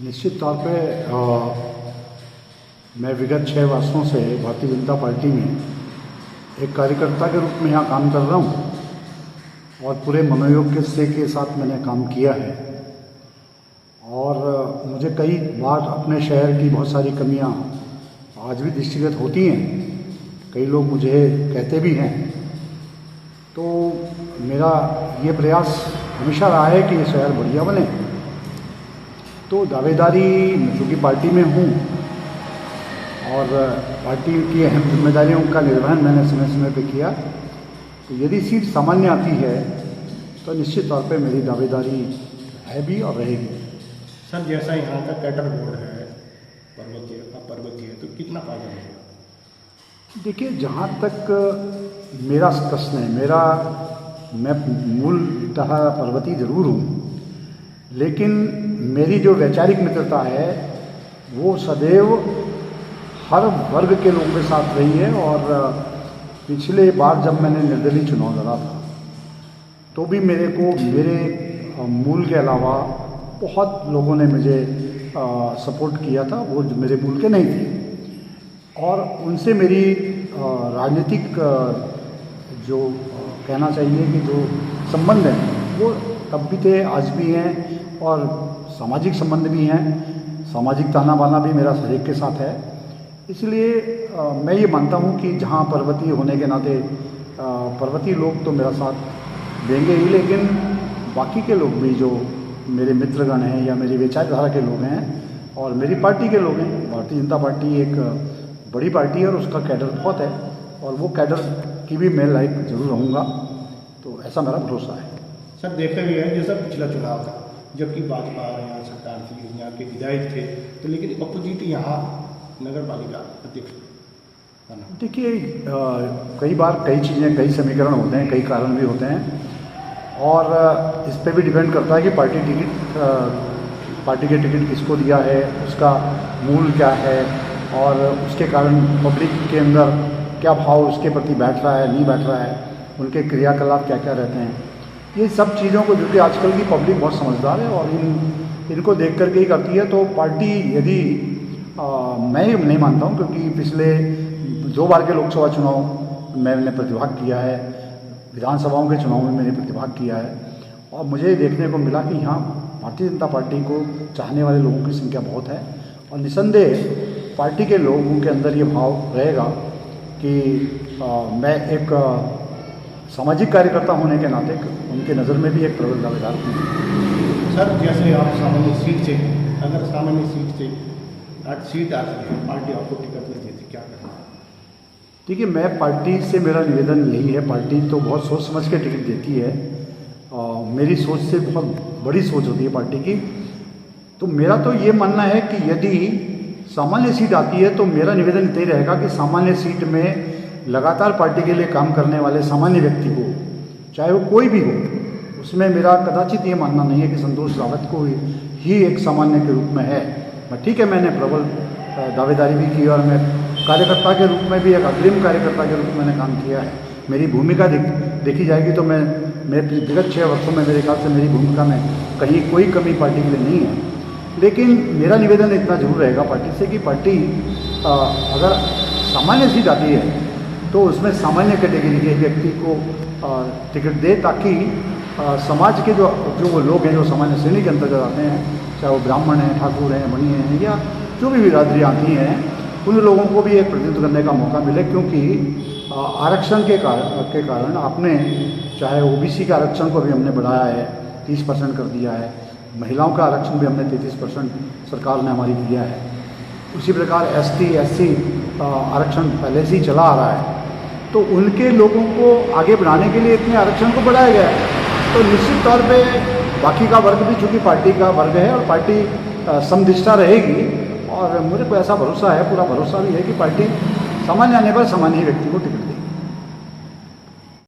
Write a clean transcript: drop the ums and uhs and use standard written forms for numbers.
निश्चित तौर पे मैं विगत 6 वर्षों से भारतीय जनता पार्टी में एक कार्यकर्ता के रूप में यहाँ काम कर रहा हूँ और पूरे मनोयोग के साथ मैंने काम किया है। और मुझे कई बार अपने शहर की बहुत सारी कमियाँ आज भी दृष्टिगत होती हैं, कई लोग मुझे कहते भी हैं। तो मेरा ये प्रयास हमेशा रहा है कि ये शहर बढ़िया बने। तो दावेदारी चूँकि पार्टी में हूँ और पार्टी की अहम जिम्मेदारियों का निर्वहन मैंने समय समय पे किया, तो यदि सीट सामान्य आती है तो निश्चित तौर पे मेरी दावेदारी है भी और रहेगी। सर, जैसा यहाँ का कैडर बोर्ड है पर्वतीय तो कितना फायदा होगा? देखिए, जहाँ तक मेरा प्रश्न है, मैं मूलतः पर्वती जरूर हूँ, लेकिन मेरी जो वैचारिक मित्रता है वो सदैव हर वर्ग के लोगों के साथ रही है। और पिछले बार जब मैंने निर्दलीय चुनाव लड़ा था तो भी मेरे मूल के अलावा बहुत लोगों ने मुझे सपोर्ट किया था, वो जो मेरे मूल के नहीं थे। और उनसे मेरी राजनीतिक जो कहना चाहिए कि जो संबंध हैं वो तब भी थे, आज भी हैं, और सामाजिक संबंध भी हैं। सामाजिक ताना बाना भी मेरा हर एक के साथ है। इसलिए मैं ये मानता हूँ कि जहाँ पर्वतीय होने के नाते पर्वतीय लोग तो मेरा साथ देंगे ही, लेकिन बाकी के लोग भी जो मेरे मित्रगण हैं या मेरी विचारधारा के लोग हैं और मेरी पार्टी के लोग हैं। भारतीय जनता पार्टी एक बड़ी पार्टी है और उसका कैडर बहुत है, और वो कैडर की भी मैं लायक जरूर रहूँगा, तो ऐसा मेरा भरोसा है। सर, देखा गया है जैसा पिछला चुनाव था, जबकि भाजपा यहाँ सरकार थी, यहाँ के विधायक थे, तो लेकिन अपोजिट यहाँ नगर पालिका अध्यक्ष। देखिए, कई बार कई चीज़ें, कई समीकरण होते हैं, कई कारण भी होते हैं, और इस पे भी डिपेंड करता है कि पार्टी के टिकट किसको दिया है, उसका मूल क्या है, और उसके कारण पब्लिक के अंदर क्या भाव उसके प्रति बैठ रहा है, नहीं बैठ रहा है, उनके क्रियाकलाप क्या क्या रहते हैं। ये सब चीज़ों को, जो कि आजकल की पब्लिक बहुत समझदार है और इनको देख करके ही करती है। तो पार्टी यदि मैं नहीं मानता हूँ, क्योंकि पिछले 2 बार के लोकसभा चुनाव मैंने प्रतिभाग किया है, विधानसभाओं के चुनाव में मैंने प्रतिभाग किया है, और मुझे देखने को मिला कि यहाँ भारतीय जनता पार्टी को चाहने वाले लोगों की संख्या बहुत है। और निसंदेह पार्टी के लोगों के अंदर ये भाव रहेगा कि मैं एक सामाजिक कार्यकर्ता होने के नाते उनके नज़र में भी एक प्रबल दावेदार हूँ। सर, जैसे आप सामान्य सीट से, अगर सामान्य सीट से सीट आती है, पार्टी आपको टिकट नहीं देती, क्या करना है? देखिए, मैं पार्टी से, मेरा निवेदन यही है, पार्टी तो बहुत सोच समझ के टिकट देती है। मेरी सोच से बहुत बड़ी सोच होती है पार्टी की। तो मेरा तो ये मानना है कि यदि सामान्य सीट आती है तो मेरा निवेदन इतना ही रहेगा कि सामान्य सीट में लगातार पार्टी के लिए काम करने वाले सामान्य व्यक्ति को, चाहे वो कोई भी हो, उसमें मेरा कदाचित ये मानना नहीं है कि संतोष रावत को ही एक सामान्य के रूप में है। ठीक है, मैंने प्रबल दावेदारी भी की और मैं कार्यकर्ता के रूप में भी, एक अग्रिम कार्यकर्ता के रूप में मैंने काम किया है। मेरी भूमिका देखी जाएगी तो मैं विगत 6 वर्षों में मेरे ख्याल से मेरी भूमिका में कहीं कोई कमी पार्टी के लिए नहीं है। लेकिन मेरा निवेदन इतना जरूर रहेगा पार्टी से कि पार्टी अगर सामान्य सीट आती है तो उसमें सामान्य कैटेगरी के व्यक्ति को टिकट दे, ताकि समाज के जो वो लोग हैं जो सामान्य श्रेणी के अंतर्गत आते हैं, चाहे वो ब्राह्मण हैं, ठाकुर हैं, बणी हैं, या जो भी बिरादरियाँ आती हैं, उन लोगों को भी एक प्रतिनिधित्व करने का मौका मिले। क्योंकि आरक्षण के कारण आपने, चाहे ओबीसी के आरक्षण को भी हमने बढ़ाया है, 30% कर दिया है, महिलाओं का आरक्षण भी हमने 33% सरकार ने हमारी दिया है। उसी प्रकार ST SC आरक्षण पहले से ही चला आ रहा है, तो उनके लोगों को आगे बढ़ाने के लिए इतने आरक्षण को बढ़ाया गया है। तो निश्चित तौर पे बाकी का वर्ग भी, चूँकि पार्टी का वर्ग है और पार्टी समदिष्टा रहेगी, और मुझे को ऐसा भरोसा है, पूरा भरोसा भी है कि पार्टी सामान्य आने पर सामान्य व्यक्ति को टिकट